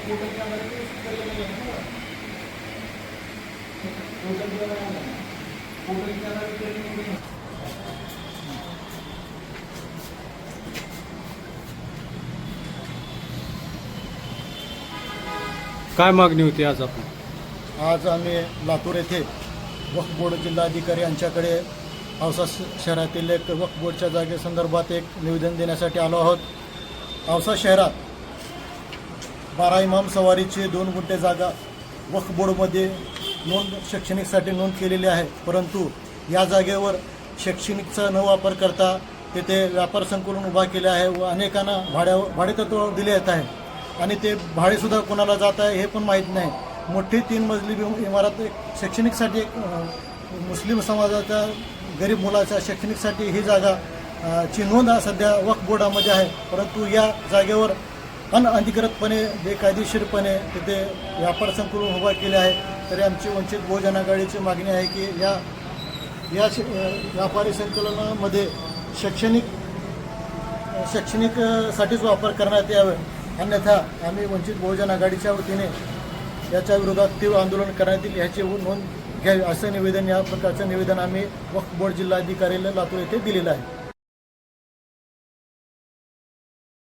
काय मागणी होती आज आपण? आज आम्ही लातूर येथे वक्फ बोर्ड जिल्हाधिकारी यांच्याकडे औसा शहरातील एक वक्फ बोर्डच्या जागेसंदर्भात एक निवेदन देण्यासाठी आलो आहोत। औसा शहरात 12 इमाम सवारीची 2 गुंठे जागा वक्फ बोर्डमध्ये शैक्षणिकसाठी नोंद केलेली आहे, परंतु या जागेवर शैक्षणिकचा न वापर करता तेथे व्यापार संकुलन उभा केले आहे व अनेकांना भाडेतत्वावर दिले येत आहे आणि ते भाडेसुद्धा कोणाला जात आहे हे पण माहीत नाही। मोठी 3 मजली इमारत शैक्षणिकसाठी मुस्लिम समाजाच्या गरीब मुलाच्या शैक्षणिकसाठी ही जागा ची नोंद सध्या वक्फ बोर्डामध्ये आहे, परंतु या जागेवर अनधिकृतपणे बेकायदेशीरपणे तिथे व्यापार संकुलन उभा केले आहे। तरी आमची वंचित बहुजन आघाडीची मागणी आहे की या व्यापारी संकुलनामध्ये शैक्षणिकसाठीच वापर करण्यात यावे, अन्यथा आम्ही वंचित बहुजन आघाडीच्या वतीने याच्या विरोधात तीव्र आंदोलन करण्यात येईल याची नोंद घ्यावी, असं निवेदन या प्रकारचं निवेदन आम्ही वक्फ बोर्ड जिल्हाधिकाऱ्याला लातूर येथे दिलेलं आहे।